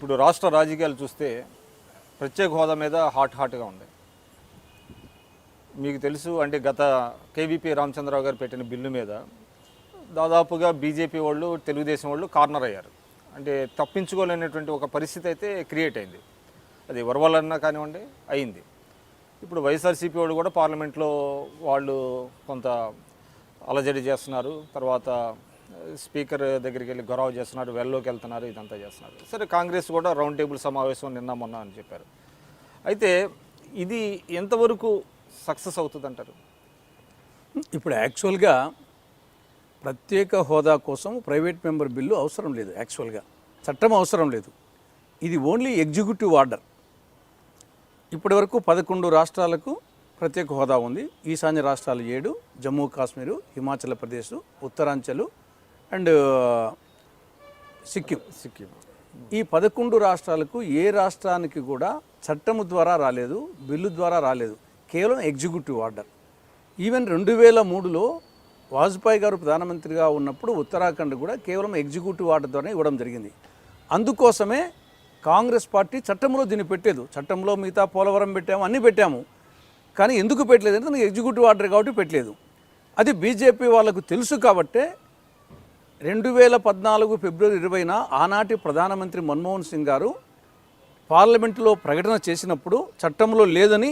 ఇప్పుడు రాష్ట్ర రాజకీయాలు చూస్తే ప్రత్యేక హోదా మీద హాట్గా ఉంది. మీకు తెలుసు అంటే గత కేవీపీ రామచంద్రరావు గారు పెట్టిన బిల్లు మీద దాదాపుగా బీజేపీ వాళ్ళు తెలుగుదేశం వాళ్ళు కార్నర్ అయ్యారు. అంటే తప్పించుకోలేనటువంటి ఒక పరిస్థితి అయితే క్రియేట్ అయింది. అది వరవలన్నా కానివ్వండి అయింది. ఇప్పుడు వైఎస్ఆర్సీపీ వాళ్ళు కూడా పార్లమెంట్లో వాళ్ళు కొంత అలజడి చేస్తున్నారు. తర్వాత స్పీకర్ దగ్గరికి వెళ్ళి గొడవ చేస్తున్నారు, వెల్లోకి వెళ్తున్నారు, ఇదంతా చేస్తున్నారు. సరే, కాంగ్రెస్ కూడా రౌండ్ టేబుల్ సమావేశం నిన్న మొన్న అని చెప్పారు. అయితే ఇది ఎంతవరకు సక్సెస్ అవుతుందంటారు? ఇప్పుడు యాక్చువల్గా ప్రత్యేక హోదా కోసం ప్రైవేట్ మెంబర్ బిల్లు అవసరం లేదు. యాక్చువల్గా చట్టం అవసరం లేదు. ఇది ఓన్లీ ఎగ్జిక్యూటివ్ ఆర్డర్. ఇప్పటి వరకు 11 రాష్ట్రాలకు ప్రత్యేక హోదా ఉంది. ఈశాన్య రాష్ట్రాలు 7, జమ్మూ కాశ్మీరు, హిమాచల్ ప్రదేశ్, ఉత్తరాంచల్ అండ్ సిక్కిం. ఈ 11 రాష్ట్రాలకు ఏ రాష్ట్రానికి కూడా చట్టము ద్వారా రాలేదు, బిల్లు ద్వారా రాలేదు, కేవలం ఎగ్జిక్యూటివ్ ఆర్డర్. ఈవెన్ 2003లో వాజ్పేయి గారు ప్రధానమంత్రిగా ఉన్నప్పుడు ఉత్తరాఖండ్ కూడా కేవలం ఎగ్జిక్యూటివ్ ఆర్డర్ ద్వారా ఇవ్వడం జరిగింది. అందుకోసమే కాంగ్రెస్ పార్టీ చట్టంలో దీన్ని పెట్టలేదు. చట్టంలో మిగతా పోలవరం పెట్టాము, అన్నీ పెట్టాము, కానీ ఎందుకు పెట్టలేదు అంటే ఎగ్జిక్యూటివ్ ఆర్డర్ కాబట్టి పెట్టలేదు. అది బీజేపీ వాళ్ళకు తెలుసు కాబట్టే 2014 ఫిబ్రవరి 20న ఆనాటి ప్రధానమంత్రి మన్మోహన్ సింగ్ గారు పార్లమెంటులో ప్రకటన చేసినప్పుడు చట్టంలో లేదని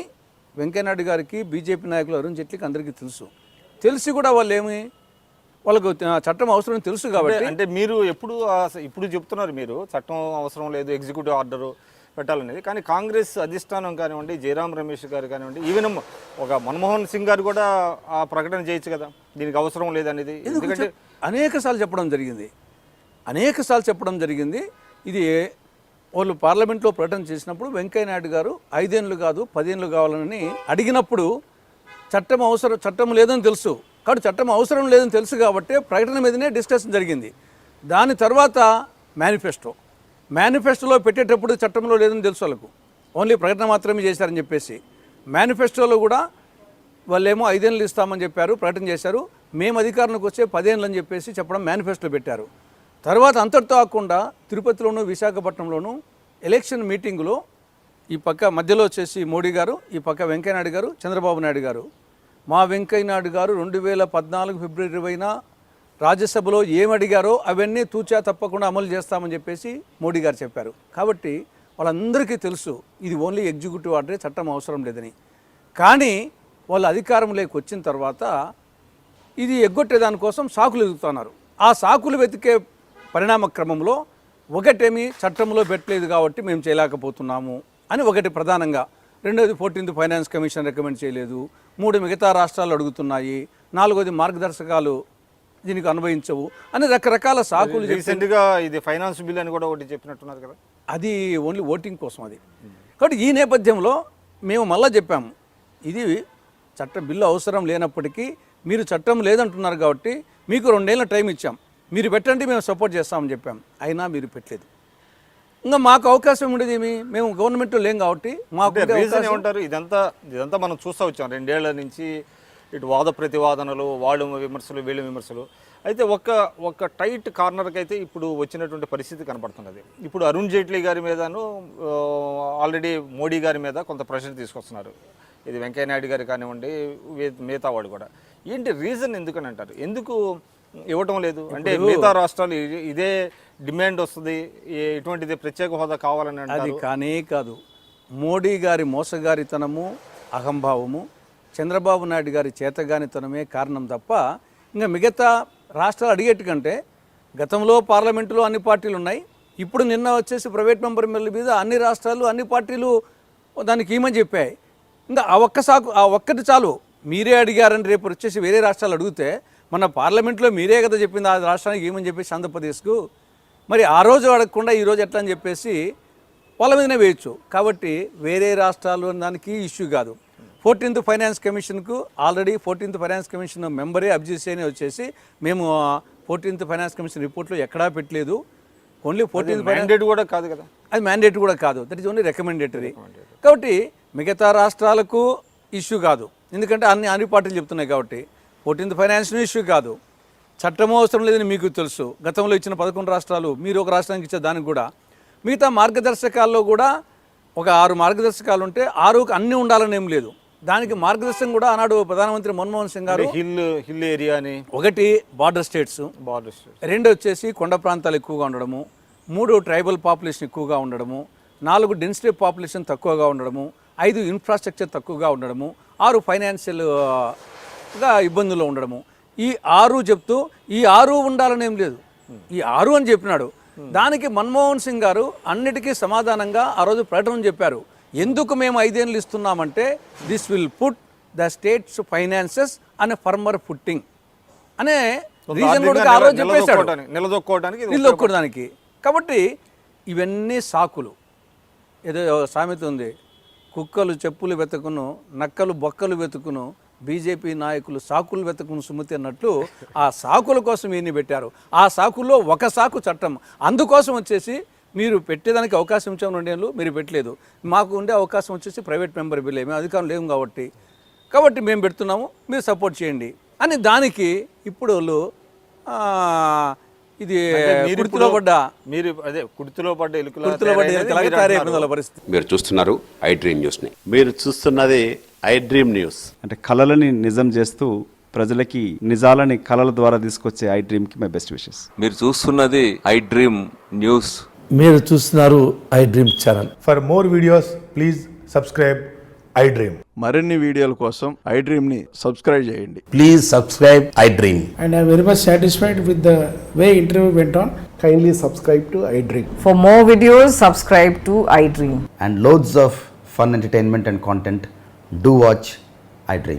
వెంకయ్యనాయుడు గారికి, బీజేపీ నాయకులు అరుణ్ జైట్లీకి అందరికీ తెలిసి కూడా వాళ్ళకు చట్టం అవసరం తెలుసు కాబట్టి. అంటే మీరు ఇప్పుడు చెప్తున్నారు మీరు చట్టం అవసరం లేదు, ఎగ్జిక్యూటివ్ ఆర్డర్ పెట్టాలనేది. కానీ కాంగ్రెస్ అధిష్టానం కానివ్వండి, జయరాం రమేష్ గారు కానివ్వండి, ఈవెన్ ఒక మన్మోహన్ సింగ్ గారు కూడా ఆ ప్రకటన చేయొచ్చు కదా, దీనికి అవసరం లేదనేది. ఎందుకంటే అనేక సార్లు చెప్పడం జరిగింది. ఇది వాళ్ళు పార్లమెంట్లో ప్రకటన చేసినప్పుడు వెంకయ్యనాయుడు గారు 5 ఏళ్ళు కాదు 10 ఏళ్ళు కావాలని అడిగినప్పుడు చట్టం లేదని తెలుసు కాబట్టి చట్టం అవసరం లేదని తెలుసు కాబట్టి ప్రకటన మీదనే డిస్కషన్ జరిగింది. దాని తర్వాత మేనిఫెస్టోలో పెట్టేటప్పుడు చట్టంలో లేదని తెలుసు వాళ్ళకు, ఓన్లీ ప్రకటన మాత్రమే చేశారని చెప్పేసి. మేనిఫెస్టోలో కూడా వాళ్ళేమో 5 ఏళ్ళు ఇస్తామని చెప్పారు, ప్రకటన చేశారు. మేము అధికారంలోకి వచ్చే 10 ఏళ్ళు అని చెప్పేసి చెప్పడం మేనిఫెస్టోలో పెట్టారు. తర్వాత అంతటితో కాకుండా తిరుపతిలోను, విశాఖపట్నంలోను ఎలక్షన్ మీటింగులో ఈ పక్క మధ్యలో వచ్చేసి మోడీ గారు, ఈ పక్క వెంకయ్యనాయుడు గారు, చంద్రబాబు నాయుడు గారు. మా వెంకయ్యనాయుడు గారు 2014 ఫిబ్రవరి 20న రాజ్యసభలో ఏమడిగారో అవన్నీ తూచా తప్పకుండా అమలు చేస్తామని చెప్పేసి మోడీ గారు చెప్పారు. కాబట్టి వాళ్ళందరికీ తెలుసు ఇది ఓన్లీ ఎగ్జిక్యూటివ్ ఆర్డరే, చట్టం అవసరం లేదని. కానీ వాళ్ళు అధికారంలోకి వచ్చిన తర్వాత ఇది ఎగ్గొట్టే దానికోసం సాకులు వెతుకుతున్నారు. ఆ సాకులు వెతికే పరిణామ క్రమంలో ఒకటేమి చట్టంలో పెట్టలేదు కాబట్టి మేము చేయలేకపోతున్నాము అని ఒకటి ప్రధానంగా, రెండోది 14th ఫైనాన్స్ కమిషన్ రికమెండ్ చేయలేదు, 3 మిగతా రాష్ట్రాలు అడుగుతున్నాయి, 4వది మార్గదర్శకాలు దీనికి అన్వయించవు అని రకరకాల సాకులు. రీసెంట్గా ఇది ఫైనాన్స్ బిల్ అని కూడా ఒకటి చెప్పినట్టున్నారు కదా, అది ఓన్లీ ఓటింగ్ కోసం అది. కాబట్టి ఈ నేపథ్యంలో మేము మళ్ళీ చెప్పాము, ఇది బిల్లు అవసరం లేనప్పటికీ మీరు చట్టం లేదంటున్నారు కాబట్టి మీకు 2 ఏళ్ళ టైం ఇచ్చాం, మీరు పెట్టండి మేము సపోర్ట్ చేస్తామని చెప్పాం. అయినా మీరు పెట్టలేదు. ఇంకా మాకు అవకాశం ఉండేది ఏమి, మేము గవర్నమెంట్లో లేం కాబట్టి మాకు రీజన్ ఏమంటారు? ఇదంతా మనం చూస్తూ వచ్చాం 2 ఏళ్ల నుంచి, ఇటు వాద ప్రతివాదనలు, వాళ్ళు విమర్శలు, వీళ్ళ విమర్శలు. అయితే ఒక టైట్ కార్నర్కి అయితే ఇప్పుడు వచ్చినటువంటి పరిస్థితి కనపడుతున్నది. ఇప్పుడు అరుణ్ జైట్లీ గారి మీదను ఆల్రెడీ మోడీ గారి మీద కొంత ప్రెషర్ తీసుకొస్తున్నారు. ఇది వెంకయ్యనాయుడు గారు కానివ్వండి, మిగతా వాడు కూడా. ఏంటి రీజన్ ఎందుకని అంటారు? ఎందుకు ఇవ్వటం లేదు? అంటే మిగతా రాష్ట్రాలు ఇదే డిమాండ్ వస్తుంది, ఇటువంటిది ప్రత్యేక హోదా కావాలని అంటారు. అది కానే కాదు. మోడీ గారి మోసగారితనము, అహంభావము, చంద్రబాబు నాయుడు గారి చేతగానితనమే కారణం తప్ప ఇంకా మిగతా రాష్ట్రాలు అడిగేట్టుకంటే గతంలో పార్లమెంటులో అన్ని పార్టీలు ఉన్నాయి. ఇప్పుడు నిన్న వచ్చేసి ప్రైవేట్ మెంబర్ బిల్లు మీద అన్ని రాష్ట్రాలు, అన్ని పార్టీలు దానికి ఏమని చెప్పాయి. ఇంకా ఆ ఒక్కటి చాలు. మీరే అడిగారని రేపు వచ్చేసి వేరే రాష్ట్రాలు అడిగితే మన పార్లమెంట్లో మీరే కదా చెప్పింది ఆ రాష్ట్రానికి ఏమని చెప్పేసి ఆంధ్రప్రదేశ్కు, మరి ఆ రోజు అడగకుండా ఈరోజు ఎట్లా అని చెప్పేసి వాళ్ళ మీదనే వేయచ్చు. కాబట్టి వేరే రాష్ట్రాలు దానికి ఇష్యూ కాదు. 14th ఫైనాన్స్ కమిషన్కు ఆల్రెడీ 14th ఫైనాన్స్ కమిషన్ మెంబరే అబ్జెక్షన్ వచ్చేసి మేము 14th ఫైనాన్స్ కమిషన్ రిపోర్ట్లో ఎక్కడా పెట్టలేదు. ఓన్లీ 14th మ్యాండేట్ కూడా కాదు కదా, అది మ్యాండేట్ కూడా కాదు, దట్ ఈజ్ ఓన్లీ రికమెండేటరీ. కాబట్టి మిగతా రాష్ట్రాలకు ఇష్యూ కాదు, ఎందుకంటే అన్ని పార్టీలు చెప్తున్నాయి కాబట్టి. 14th ఫైనాన్స్ ఇష్యూ కాదు, చట్టమో అవసరం లేదని మీకు తెలుసు. గతంలో ఇచ్చిన 11 రాష్ట్రాలు మీరు ఒక రాష్ట్రానికి ఇచ్చే దానికి కూడా మిగతా మార్గదర్శకాల్లో కూడా ఒక 6 మార్గదర్శకాలు ఉంటే 6కు అన్నీ ఉండాలని ఏం లేదు. దానికి మార్గదర్శకం కూడా ఆనాడు ప్రధానమంత్రి మన్మోహన్ సింగ్ గారు హిల్ ఏరియాని, 1 బార్డర్ స్టేట్స్, 2 వచ్చేసి కొండ ప్రాంతాలు ఎక్కువగా ఉండడము, 3 ట్రైబల్ పాపులేషన్ ఎక్కువగా ఉండడము, 4 డెన్సిటీ పాపులేషన్ తక్కువగా ఉండడము, 5 ఇన్ఫ్రాస్ట్రక్చర్ తక్కువగా ఉండడము, 6 ఫైనాన్షియల్గా ఇబ్బందుల్లో ఉండడము. ఈ 6 చెప్తూ ఈ 6 ఉండాలని ఏం లేదు, ఈ 6 అని చెప్పినాడు. దానికి మన్మోహన్ సింగ్ గారు అన్నిటికీ సమాధానంగా ఆ రోజు ప్రకటన చెప్పారు. ఎందుకు మేము 5 ఏళ్ళు ఇస్తున్నామంటే this will put the states finances అనే ఫర్మర్ ఫుట్టింగ్ అనే రీజన్ కూడా ఆ రోజు చెప్పేశాడు, నిలదొక్కోవడానికి. కాబట్టి ఇవన్నీ సాకులు. ఏదో సామెత ఉంది, కుక్కలు చెప్పులు వెతుకును, నక్కలు బొక్కలు వెతుకును, బీజేపీ నాయకులు సాకులు వెతుకును సుమతి అన్నట్లు ఆ సాకుల కోసం ఈయన్ని పెట్టారు. ఆ సాకుల్లో ఒక సాకు చట్టం. అందుకోసం వచ్చేసి మీరు పెట్టేదానికి అవకాశం ఇచ్చాము 2 ఏళ్ళు, మీరు పెట్టలేదు. మాకు ఉండే అవకాశం వచ్చేసి ప్రైవేట్ మెంబర్ బిల్, మేము అధికారం లేము కాబట్టి మేము పెడుతున్నాము, మీరు సపోర్ట్ చేయండి అని. దానికి ఇప్పుడు వాళ్ళు ఇది కుర్తిలో పడ్డ పరిస్థితి. మీరు చూస్తున్నారు ఐ డ్రీమ్ న్యూస్ని. మీరు చూస్తున్నది ఐ డ్రీమ్ న్యూస్. అంటే కళలని నిజం చేస్తూ ప్రజలకి నిజాలని కళల ద్వారా తీసుకొచ్చే ఐ డ్రీమ్కి మై బెస్ట్ విషెస్. మీరు చూస్తున్నది ఐ డ్రీమ్ న్యూస్. మీరు చూస్తున్నారు I dream channel. For more videos, please subscribe I Dream. మరిన్ని వీడియోల కోసం ఐ డ్రీమ్ని సబ్స్క్రైబ్ చేయండి. Please subscribe I dream. And I'm very much satisfied with the way interview went on. Kindly subscribe to I Dream. For more videos, subscribe to iDream. And loads of fun entertainment and content. Do watch I Dream.